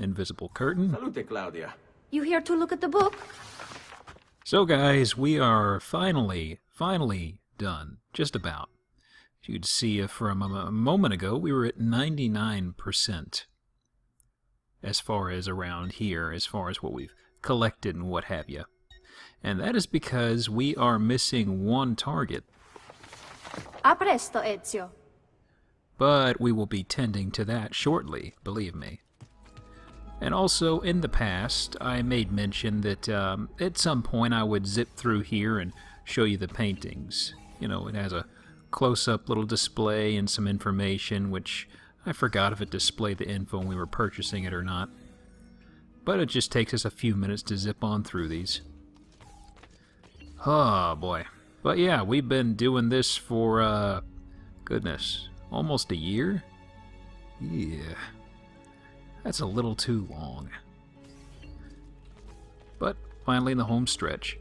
invisible curtain. Salute, Claudia. You here to look at the book? So guys, we are finally done. Just about. As you could see from a moment ago, we were at 99% as far as around here, as far as what we've collected and what have you. And that is because we are missing one target. A presto, Ezio. But we will be tending to that shortly, believe me. And also, in the past, I made mention that at some point I would zip through here and show you the paintings. You know, it has a close-up little display and some information, which I forgot if it displayed the info when we were purchasing it or not. But it just takes us a few minutes to zip on through these. Oh, boy. But yeah, we've been doing this for, goodness, almost a year? Yeah. That's a little too long. But finally in the home stretch.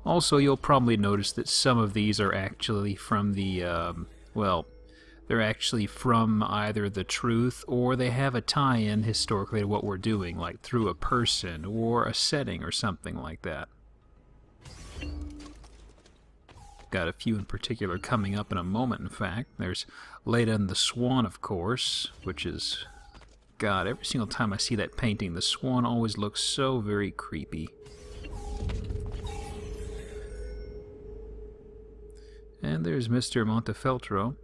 Also, you'll probably notice that some of these are actually from the, well, they're actually from either the truth or they have a tie-in historically to what we're doing, like through a person or a setting or something like that. Got a few in particular coming up in a moment, in fact. There's Leda and the Swan, of course, which is, God, every single time I see that painting, the swan always looks so very creepy. And there's Mr. Montefeltro.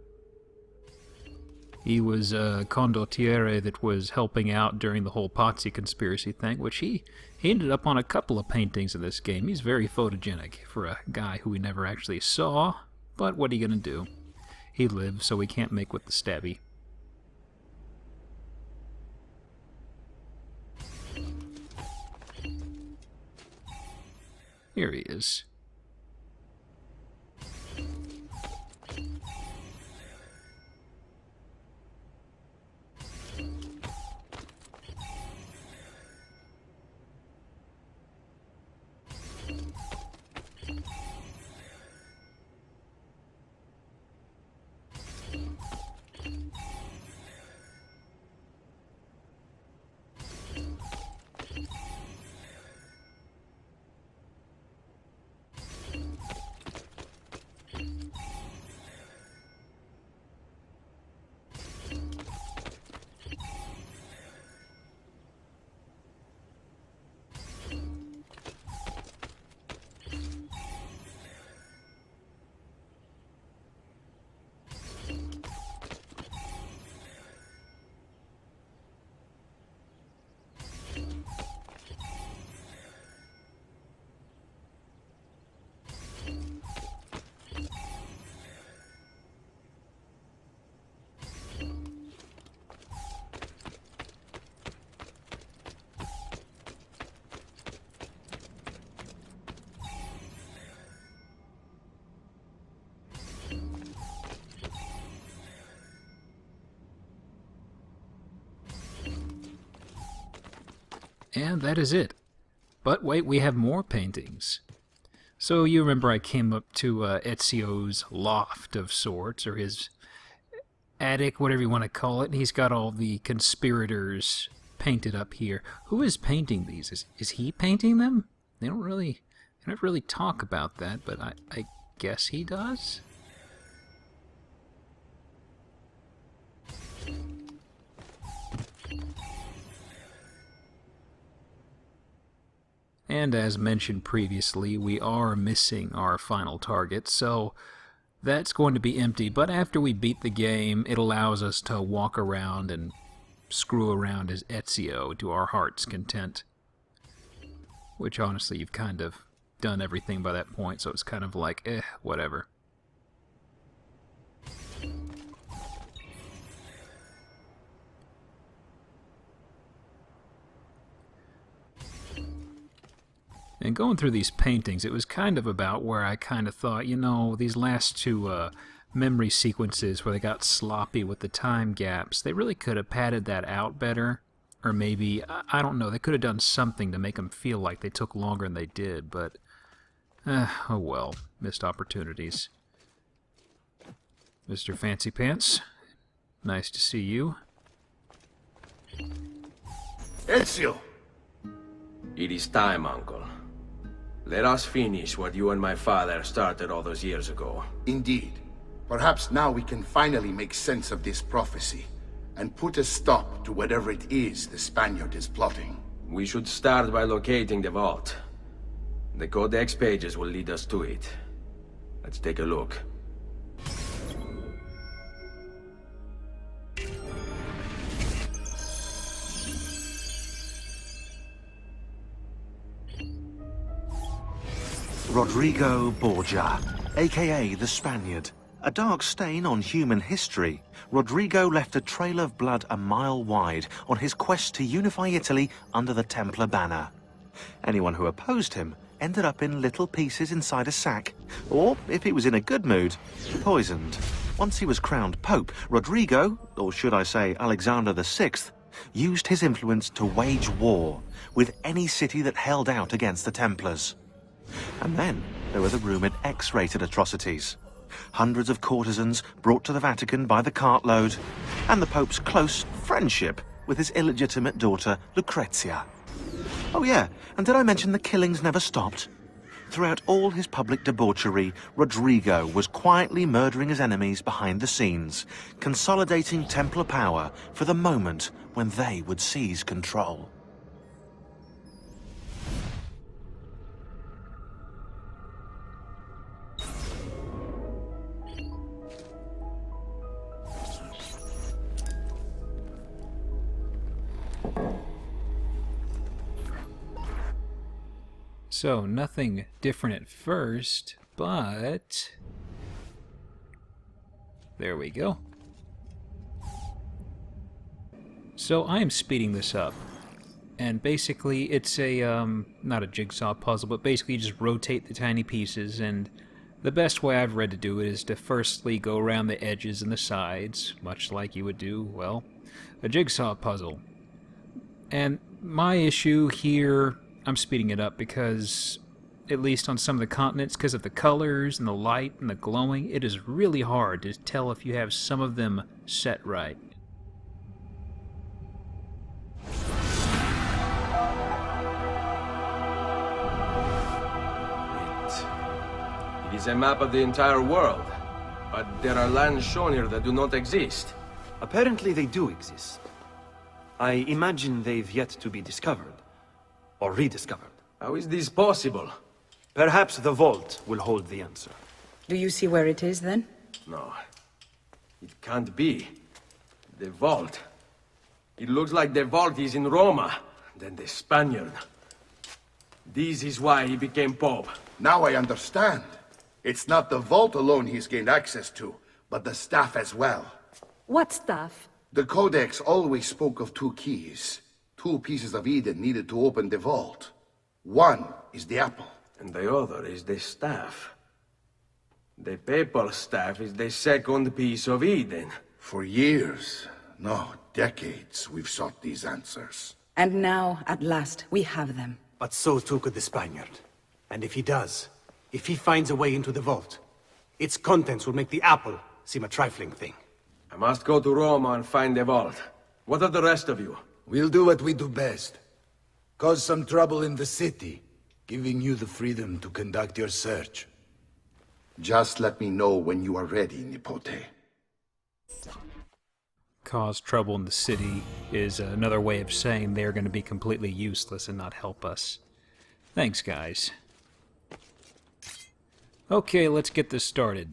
He was a condottiere that was helping out during the whole Pazzi conspiracy thing, which he ended up on a couple of paintings in this game. He's very photogenic for a guy who we never actually saw, but what are you gonna do? He lives, so he can't make with the stabby. Here he is. And that is it. But wait, we have more paintings. So you remember I came up to Ezio's loft of sorts, or his attic, whatever you want to call it. He's got all the conspirators painted up here. Who is painting these? Is he painting them? They don't really talk about that, but I guess he does? And as mentioned previously, we are missing our final target, so that's going to be empty. But after we beat the game, it allows us to walk around and screw around as Ezio to our heart's content. Which honestly, you've kind of done everything by that point, so it's kind of like, whatever. And going through these paintings, it was kind of about where I kind of thought, you know, these last two memory sequences where they got sloppy with the time gaps, they really could have padded that out better. Or maybe, I don't know, they could have done something to make them feel like they took longer than they did, but, oh well, missed opportunities. Mr. Fancy Pants, nice to see you. Ezio! It is time, Uncle. Let us finish what you and my father started all those years ago. Indeed. Perhaps now we can finally make sense of this prophecy, and put a stop to whatever it is the Spaniard is plotting. We should start by locating the vault. The Codex pages will lead us to it. Let's take a look. Rodrigo Borgia, aka the Spaniard. A dark stain on human history, Rodrigo left a trail of blood a mile wide on his quest to unify Italy under the Templar banner. Anyone who opposed him ended up in little pieces inside a sack, or, if he was in a good mood, poisoned. Once he was crowned Pope, Rodrigo, or should I say Alexander VI, used his influence to wage war with any city that held out against the Templars. And then there were the rumoured X-rated atrocities. Hundreds of courtesans brought to the Vatican by the cartload, and the Pope's close friendship with his illegitimate daughter, Lucrezia. Oh yeah, and did I mention the killings never stopped? Throughout all his public debauchery, Rodrigo was quietly murdering his enemies behind the scenes, consolidating Templar power for the moment when they would seize control. So, nothing different at first, but... there we go. So, I am speeding this up. And basically, it's a, not a jigsaw puzzle, but basically you just rotate the tiny pieces, and the best way I've read to do it is to firstly go around the edges and the sides, much like you would do, well, a jigsaw puzzle. And my issue here... I'm speeding it up because, at least on some of the continents, because of the colors and the light and the glowing, it is really hard to tell if you have some of them set right. It is a map of the entire world, but there are lands shown here that do not exist. Apparently they do exist. I imagine they've yet to be discovered. Or rediscovered. How is this possible? Perhaps the vault will hold the answer. Do you see where it is, then? No. It can't be. The vault. It looks like the vault is in Roma, then the Spaniard. This is why he became Pope. Now I understand. It's not the vault alone he's gained access to, but the staff as well. What stuff? The Codex always spoke of two keys. Two pieces of Eden needed to open the vault. One is the apple. And the other is the staff. The papal staff is the second piece of Eden. For years, no, decades, we've sought these answers. And now, at last, we have them. But so too could the Spaniard. And if he does, if he finds a way into the vault, its contents will make the apple seem a trifling thing. I must go to Roma and find the vault. What of the rest of you? We'll do what we do best. Cause some trouble in the city, giving you the freedom to conduct your search. Just let me know when you are ready, Nipote. Cause trouble in the city is another way of saying they're going to be completely useless and not help us. Thanks, guys. Okay, let's get this started.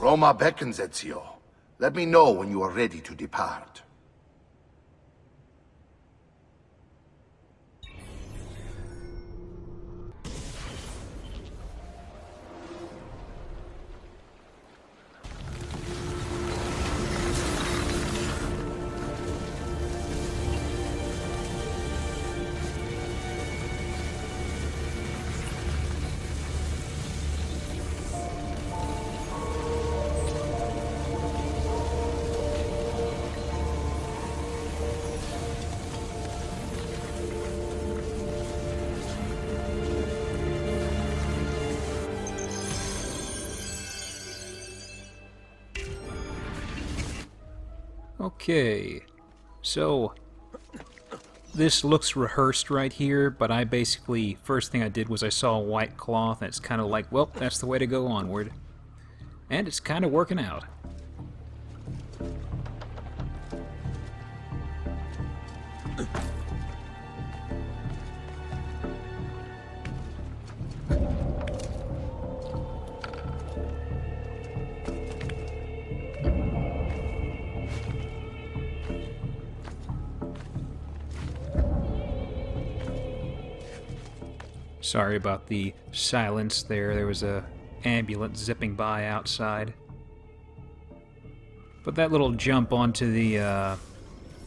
Roma beckons, Ezio. Let me know when you are ready to depart. Okay, so this looks rehearsed right here, but I basically, first thing I did was I saw a white cloth, and it's kind of like, well, that's the way to go onward. And it's kind of working out. Sorry about the silence there. There was a ambulance zipping by outside. But that little jump onto the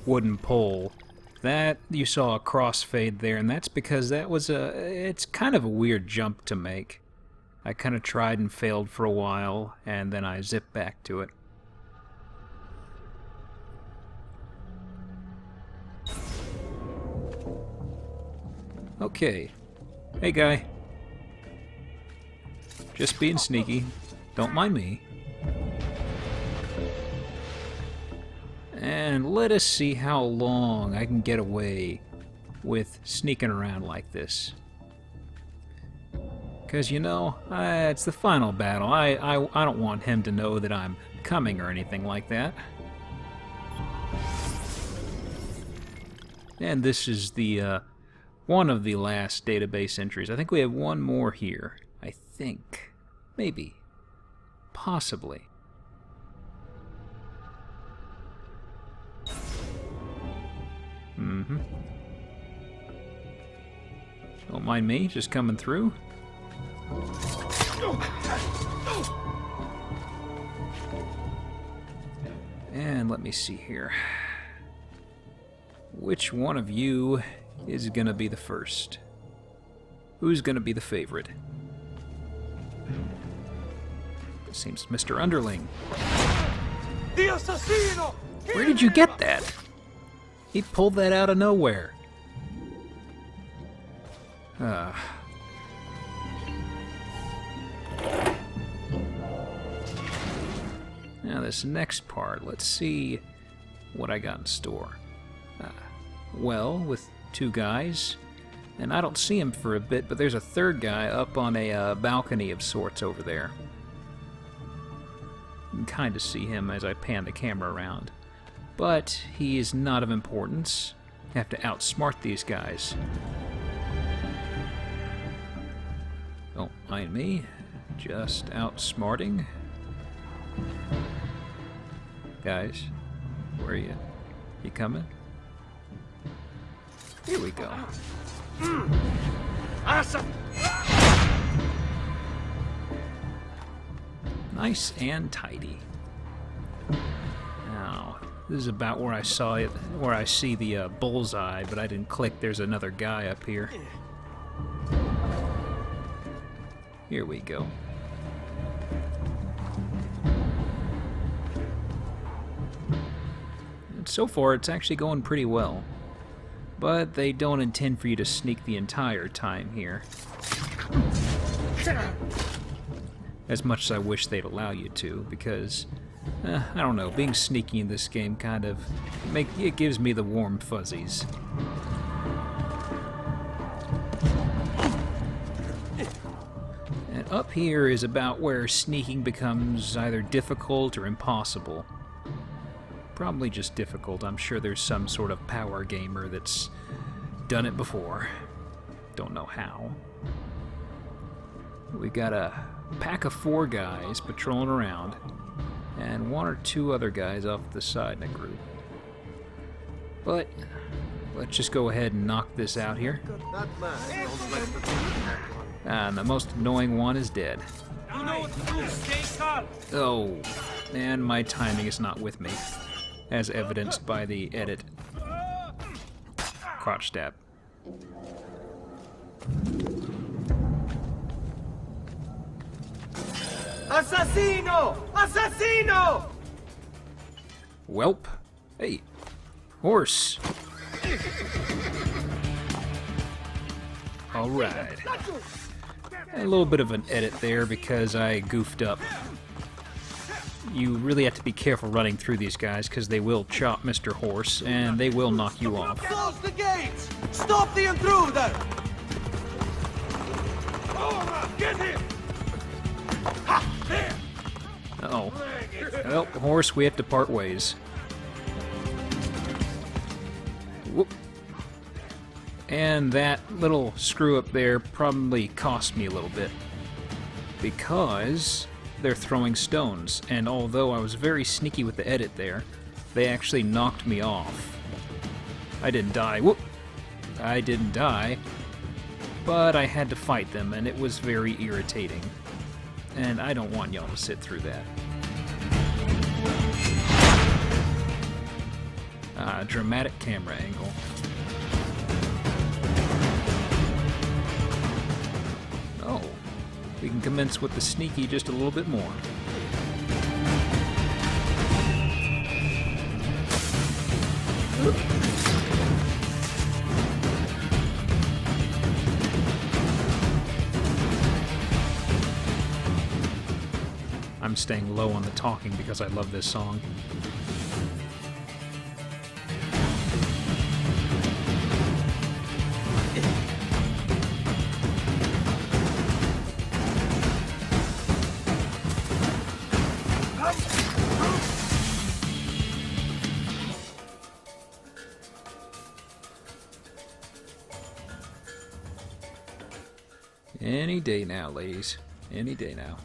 wooden pole, that you saw a crossfade there, and that's because that was it's kind of a weird jump to make. I kind of tried and failed for a while, and then I zipped back to it. Okay. Hey, guy. Just being sneaky. Don't mind me. And let us see how long I can get away with sneaking around like this. Because, you know, it's the final battle. I don't want him to know that I'm coming or anything like that. And this is the one of the last database entries. I think we have one more here. I think. Maybe. Possibly. Mm-hmm. Don't mind me, just coming through. And let me see here. Which one of you is gonna be the first? Who's gonna be the favorite? It seems Mr. Underling. Where did you get that? He pulled that out of nowhere. Now this next part, let's see what I got in store. Well, with two guys, and I don't see him for a bit, but there's a third guy up on a balcony of sorts over there. You can kind of see him as I pan the camera around. But he is not of importance. You have to outsmart these guys. Don't mind me, just outsmarting. Guys, where are you? You coming? Here we go. Nice and tidy. Now, this is about where I saw it, where I see the bullseye, but I didn't click. There's another guy up here. Here we go. And so far, it's actually going pretty well. But they don't intend for you to sneak the entire time here. As much as I wish they'd allow you to, because, I don't know, being sneaky in this game kind of, it gives me the warm fuzzies. And up here is about where sneaking becomes either difficult or impossible. Probably just difficult. I'm sure there's some sort of power gamer that's done it before. Don't know how. We got a pack of 4 guys patrolling around, and 1 or 2 other guys off to the side in a group. But let's just go ahead and knock this out here. And the most annoying one is dead. Oh, and my timing is not with me, as evidenced by the edit. Crotch stab. Assassino! Assassino! Welp. Hey, horse. All right. A little bit of an edit there because I goofed up. you really have to be careful running through these guys because they will chop Mr. Horse and they will knock you off. Close the gates! Stop the intruder! Get him! Ha! There! Uh-oh. Well, Horse, we have to part ways. Whoop. And that little screw up there probably cost me a little bit. Because they're throwing stones, and although I was very sneaky with the edit there, they actually knocked me off. I didn't die. Whoop! I didn't die, but I had to fight them, and it was very irritating. And I don't want y'all to sit through that. Dramatic camera angle. Oh, we can commence with the sneaky just a little bit more. I'm staying low on the talking because I love this song. Any day now, ladies. Any day now.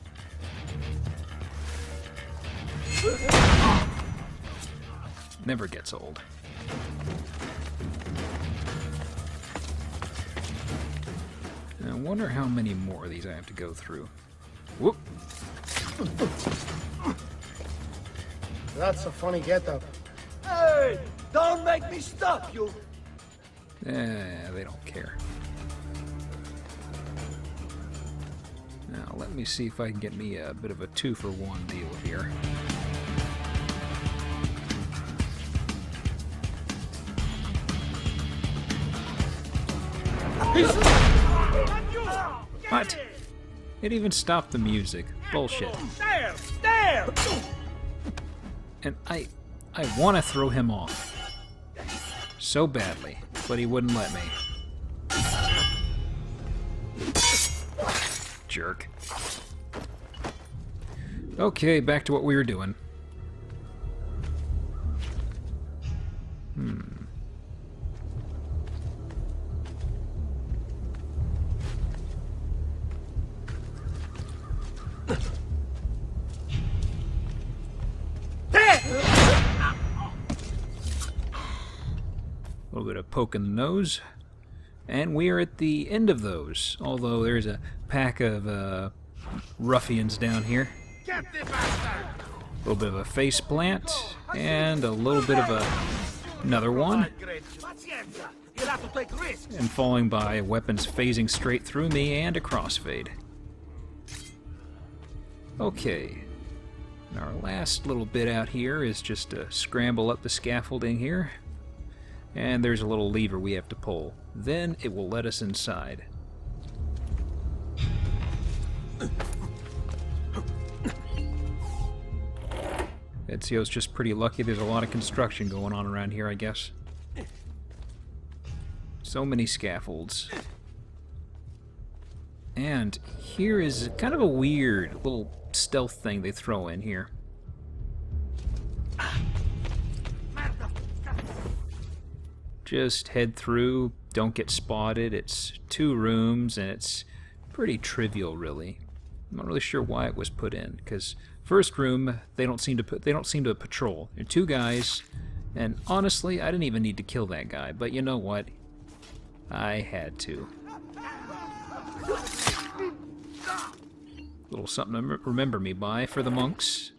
Never gets old. I wonder how many more of these I have to go through. Whoop! That's a funny getup. Hey! Don't make me stop you! They don't care. Now, let me see if I can get me a bit of a 2-for-1 deal here. What? It even stopped the music. Bullshit. And I want to throw him off so badly, but he wouldn't let me. Jerk. Okay, back to what we were doing. A little bit of poke in the nose. And we are at the end of those, although there's a pack of ruffians down here. A little bit of a face plant, and a little bit of another one. And falling by, weapons phasing straight through me, and a crossfade. Okay. And our last little bit out here is just to scramble up the scaffolding here. And there's a little lever we have to pull. Then it will let us inside. Ezio's just pretty lucky. There's a lot of construction going on around here, I guess. So many scaffolds. And here is kind of a weird little stealth thing they throw in here. Just head through, don't get spotted. It's 2 rooms, and it's pretty trivial, really. I'm not really sure why it was put in, because first room they don't seem to patrol. They're 2 guys, and honestly, I didn't even need to kill that guy. But you know what? I had to. Little something to remember me by for the monks.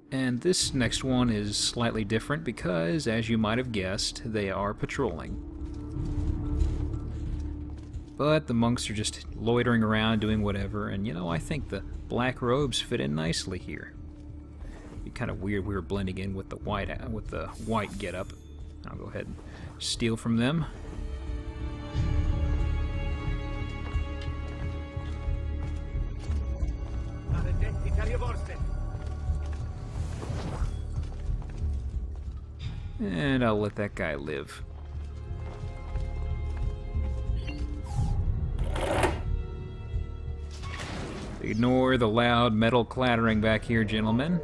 And this next one is slightly different because, as you might have guessed, they are patrolling. But the monks are just loitering around doing whatever, and you know, I think the black robes fit in nicely here. It'd be kind of weird we were blending in with the white getup. I'll go ahead and steal from them. And I'll let that guy live. Ignore the loud metal clattering back here, gentlemen.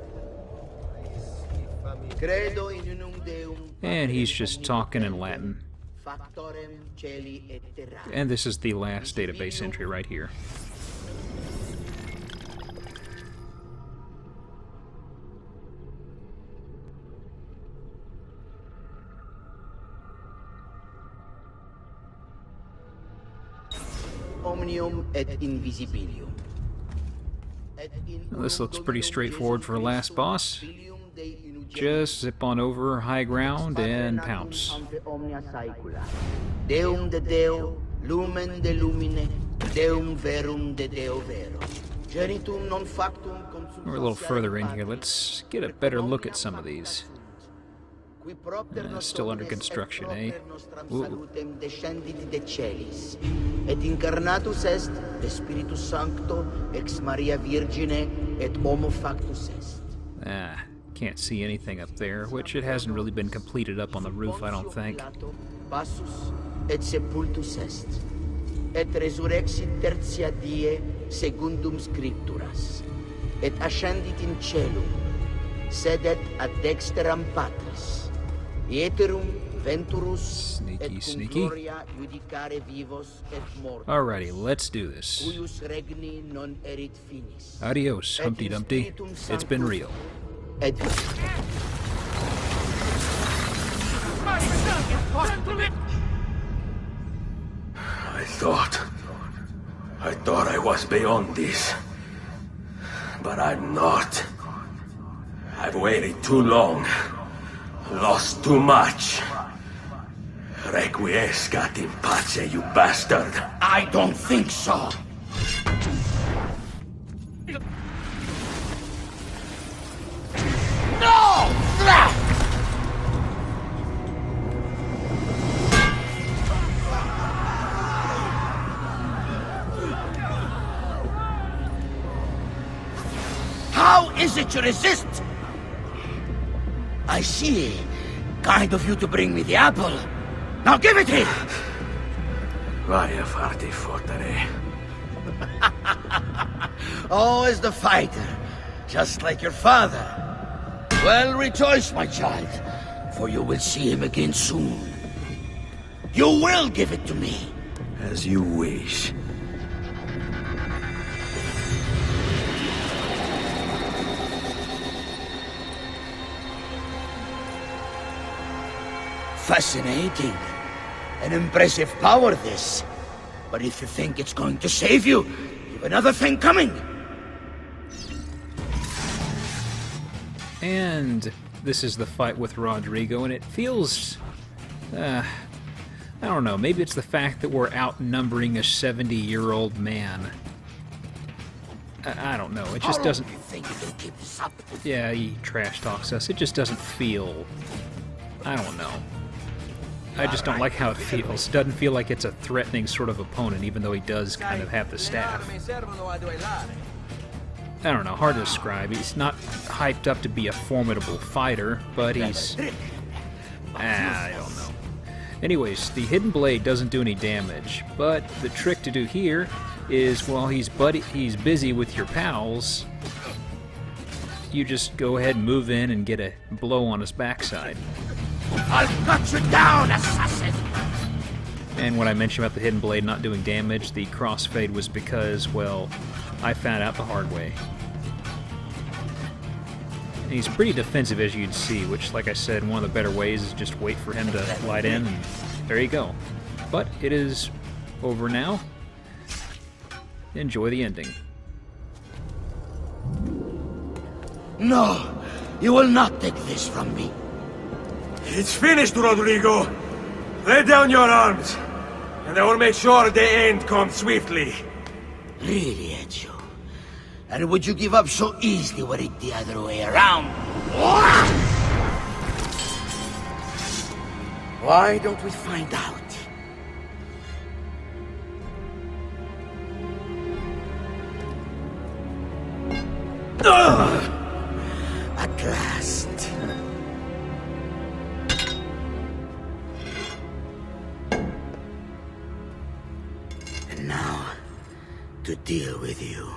And he's just talking in Latin. And this is the last database entry right here. Omnium et invisibilium. Well, this looks pretty straightforward for a last boss. Just zip on over high ground and pounce. Deum de Deo, lumen de lumine, Deum verum de Deo vero. Genitum non factum We're a little further in here. Let's get a better look at some of these. Still under construction, eh? Ooh. Et incarnatus est de Spiritus Sancto ex Maria Virgine et homo factus est. Ah, can't see anything up there, which it hasn't really been completed up on the roof, I don't think. Passus et sepultus est. Et resurrexit tertia die secundum scripturas. Et ascendit in celum. Sedet ad dexteram Patris. Ieterum venturus et cum gloria judicare vivos et mortos. Alrighty, let's do this. Cuius regni non erit finis. Adios, Humpty Dumpty. It's been real. Et I thought I was beyond this. But I'm not. I've waited too long. Lost too much. Requiescat in pace, you bastard. I don't think so. No! How is it you resist? I see. Kind of you to bring me the apple. Now give it here! Vai a farti fottere. Always the fighter. Just like your father. Well, rejoice, my child. For you will see him again soon. You will give it to me. As you wish. Fascinating. An impressive power, this. But if you think it's going to save you, you've another thing coming. And this is the fight with Rodrigo, and it feels... I don't know, maybe it's the fact that we're outnumbering a 70-year-old man. I don't know, it just doesn't... How long do you think you can keep this up? Yeah, he trash talks us. It just doesn't feel... I don't know. I just don't like how it feels. It doesn't feel like it's a threatening sort of opponent, even though he does kind of have the staff. I don't know, hard to describe. He's not hyped up to be a formidable fighter, but he's... I don't know. Anyways, the hidden blade doesn't do any damage, but the trick to do here is while he's busy with your pals, you just go ahead and move in and get a blow on his backside. I'll cut you down, assassin! And when I mentioned about the hidden blade not doing damage, the crossfade was because, well, I found out the hard way. And he's pretty defensive, as you'd see, which, like I said, one of the better ways is just wait for him to light in, and there you go. But it is over now. Enjoy the ending. No, you will not take this from me. It's finished, Rodrigo. Lay down your arms, and I will make sure the end comes swiftly. Really, Ezio? And would you give up so easily were it the other way around? Why don't we find out? At last. And now, to deal with you.